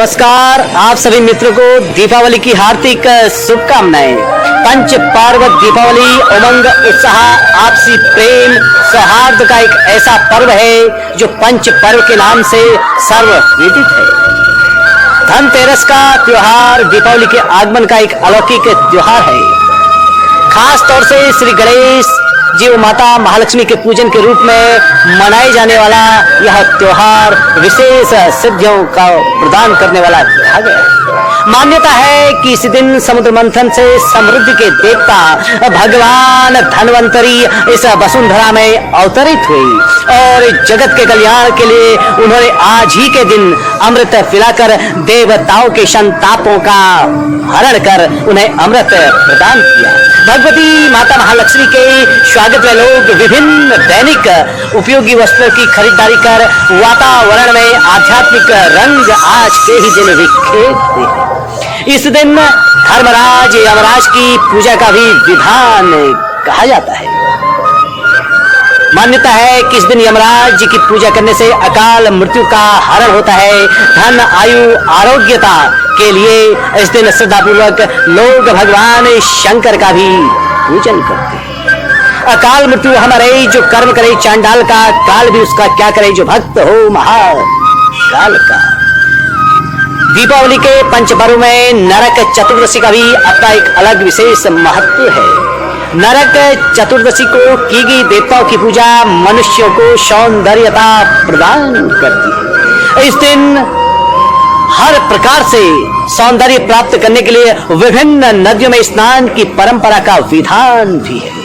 नमस्कार, आप सभी मित्रों को दीपावली की हार्दिक शुभकामनाएं। पंच पर्व दीपावली उमंग, उत्साह, आपसी प्रेम, सौहार्द का एक ऐसा पर्व है जो पंच पर्व के नाम से सर्वविदित है। धनतेरस का त्योहार दीपावली के आगमन का एक अलौकिक त्योहार है। खास तौर से श्री गणेश जी व माता महालक्ष्मी के पूजन के रूप में मनाए जाने वाला यह त्योहार विशेष सिद्धियों का प्रदान करने वाला कहा गया है। मान्यता है कि इस दिन समुद्र मंथन से समृद्धि के देवता भगवान धन्वंतरी इस वसुंधरा में अवतरित हुई और जगत के कल्याण के लिए उन्होंने आज ही के दिन अमृत पिलाकर देवताओं के संतापों का हरण कर उन्हें अमृत प्रदान किया। भगवती माता महालक्ष्मी के स्वागत में लोग विभिन्न दैनिक उपयोगी वस्तुओं की खरीदारी कर वातावरण में आध्यात्मिक रंग आज के ही दिन बिखेरते हैं। इस दिन धर्मराज यमराज की पूजा का भी विधान कहा जाता है। मान्यता है कि इस दिन यमराज जी की पूजा करने से अकाल मृत्यु का हरण होता है। धन, आयु, आरोग्यता के लिए इस दिन श्रद्धापूर्वक लोग भगवान शंकर का भी पूजन करते हैं। अकाल मृत्यु हमारे जो कर्म करे चांडाल का, काल भी उसका क्या करे जो भक्त हो महाकाल का। दीपावली के पंच पर्व में नरक चतुर्दशी का भी अपना एक अलग विशेष महत्व है। नरक चतुर्दशी को की गई देवताओं की पूजा मनुष्यों को सौंदर्यता प्रदान करती है। इस दिन हर प्रकार से सौंदर्य प्राप्त करने के लिए विभिन्न नदियों में स्नान की परंपरा का विधान भी है।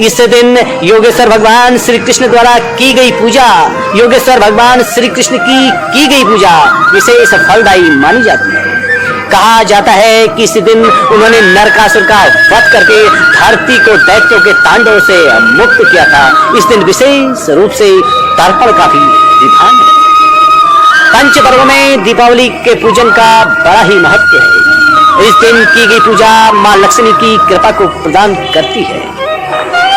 इस दिन योगेश्वर भगवान श्री कृष्ण द्वारा की गई पूजा, योगेश्वर भगवान श्री कृष्ण की गई पूजा विशेष फलदायी मानी जाती है। कहा जाता है कि इस दिन उन्होंने नरकासुर का वध करके धरती को दैत्यों के तांडव से मुक्त किया था। इस दिन विशेष रूप से तर्पण का भी विधान है। पंच पर्व में दीपावली के पूजन का बड़ा ही महत्व है। इस दिन की गई पूजा मां लक्ष्मी की कृपा को प्रदान करती है।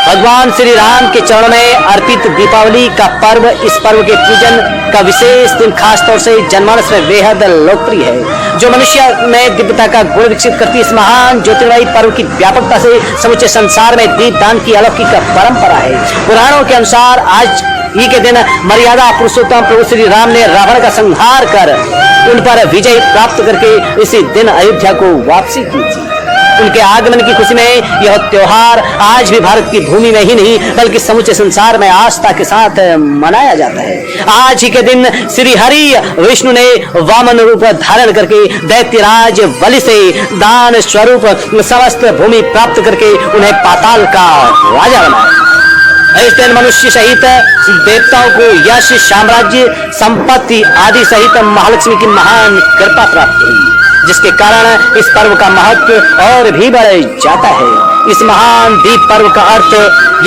भगवान श्री राम के चरणों में अर्पित दीपावली का पर्व, इस पर्व के पूजन का विशेष दिन खास तौर से जनमानस में बेहद लोकप्रिय है, जो मनुष्य में दिव्यता का गुण विकसित करती है। इस महान ज्योतिर्मयी पर्व की व्यापकता से समूचे संसार में दीप दान की अलौकिक परंपरा है। पुराणों के अनुसार आज ही के दिन मर्यादा पुरुषोत्तम प्रभु श्री राम ने रावण का संहार कर उन पर विजय प्राप्त करके इसी दिन अयोध्या को वापसी की थी। उनके आगमन की खुशी में यह त्योहार आज भी भारत की भूमि में ही नहीं बल्कि समूचे संसार में आस्था के साथ मनाया जाता है। आज ही के दिन श्री हरि विष्णु ने वामन रूप धारण करके दैत्यराज बलि से दान स्वरूप समस्त भूमि प्राप्त करके उन्हें पाताल का राजा बनाया। इस दिन मनुष्य सहित देवताओं को यश, साम्राज्य, संपत्ति आदि सहित महालक्ष्मी की महान कृपा प्राप्त हुई, जिसके कारण इस पर्व का महत्व और भी बढ़ जाता है। इस महान दीप पर्व का अर्थ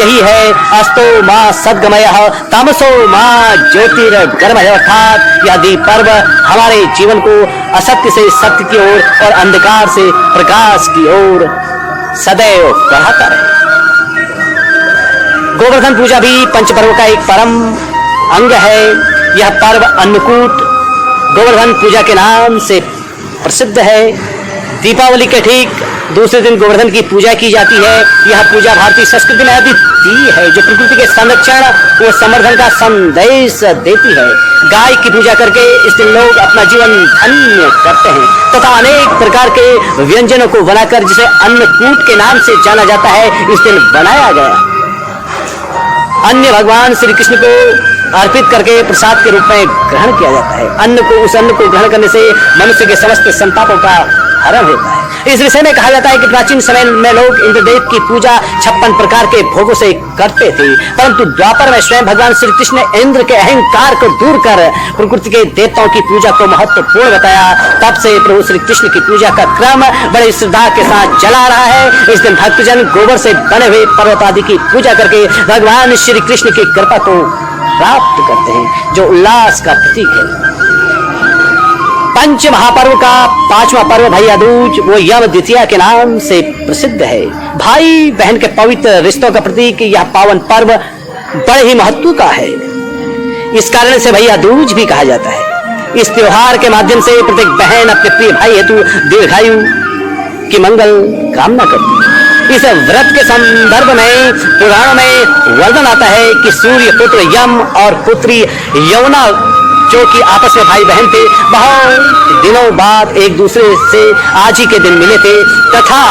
यही है, अस्तो मां सद्गमयः तमसो मां ज्योतिर्गमयः, अर्थात यह दीप पर्व हमारे जीवन को असत्य से सत्य की ओर और अंधकार से प्रकाश की ओर सदैव बढ़ाता रहे। गोवर्धन पूजा भी पंच पर्व का एक परम अंग है। यह पर्व अन्नकूट गोवर्धन पूजा के नाम से प्रसिद्ध है। दीपावली के ठीक दूसरे दिन गोवर्धन की पूजा की जाती है। यह पूजा भारतीय संस्कृति में अद्वितीय है, जो प्रकृति के संरक्षण व संवर्धन का संदेश देती है। गाय की पूजा करके इस दिन लोग अपना जीवन धन्य करते हैं तथा अनेक प्रकार के व्यंजनों को बनाकर जिसे अन्नकूट के नाम से जाना जाता है, इस दिन बनाया गया। अन्य भगवान श्री कृष्ण को अर्पित करके प्रसाद के रूप में ग्रहण किया जाता है। उस अन्न को ग्रहण करने से मनुष्य के समस्त संतापों का हरण होता है। इस विषय में कहा जाता है कि प्राचीन समय में लोग इंद्रदेव की पूजा 56 प्रकार के भोगों से करते थे, परंतु द्वापर में स्वयं भगवान श्री कृष्ण ने इंद्र के अहंकार को दूर कर प्रकृति के देवताओं की पूजा को महत्वपूर्ण बताया। तब से प्रभु श्री कृष्ण की पूजा का क्रम बड़ी श्रद्धा के साथ चला रहा है। इस दिन भक्तजन गोबर से बने हुए पर्वत आदि की पूजा करके भगवान श्री कृष्ण की कृपा को प्राप्त करते हैं, जो उल्लास का प्रतीक है। पंच महापर्व का पांचवा पर्व भैया दूज वो यम द्वितीया के नाम से प्रसिद्ध है। भाई बहन के पवित्र रिश्तों का प्रतीक यह पावन पर्व बड़े ही महत्व का है। इस कारण से भैया दूज भी कहा जाता है। इस त्योहार के माध्यम से प्रत्येक बहन अपने प्रिय भाई हेतु दीर्घायु की मंगल कामना करती है। इस व्रत के संदर्भ में पुराणों में वर्णन आता है कि सूर्य पुत्र यम और पुत्री यमुना जो कि आपस में भाई बहन थे, बहुत दिनों बाद एक दूसरे से आज ही के दिन मिले थे तथा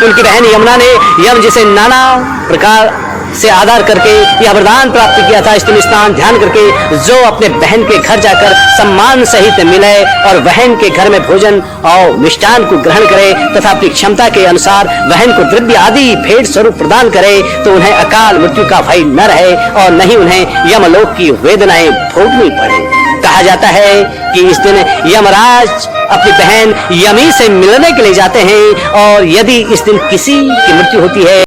उनकी बहन यमुना ने यम जिसे नाना प्रकार से आधार करके यह वरदान प्राप्त किया था, स्तुति स्नान ध्यान करके जो अपने बहन के घर जाकर सम्मान सहित मिले और बहन के घर में भोजन और मिष्टान को ग्रहण करे तथा अपनी क्षमता के अनुसार बहन को द्रव्य आदि भेंट स्वरूप प्रदान करे तो उन्हें अकाल मृत्यु का भय न रहे और न ही उन्हें यमलोक की वेदनाएं भोगनी पड़े। कहा जाता है कि इस दिन यमराज अपनी बहन यमी से मिलने के लिए जाते हैं और यदि इस दिन किसी की मृत्यु होती है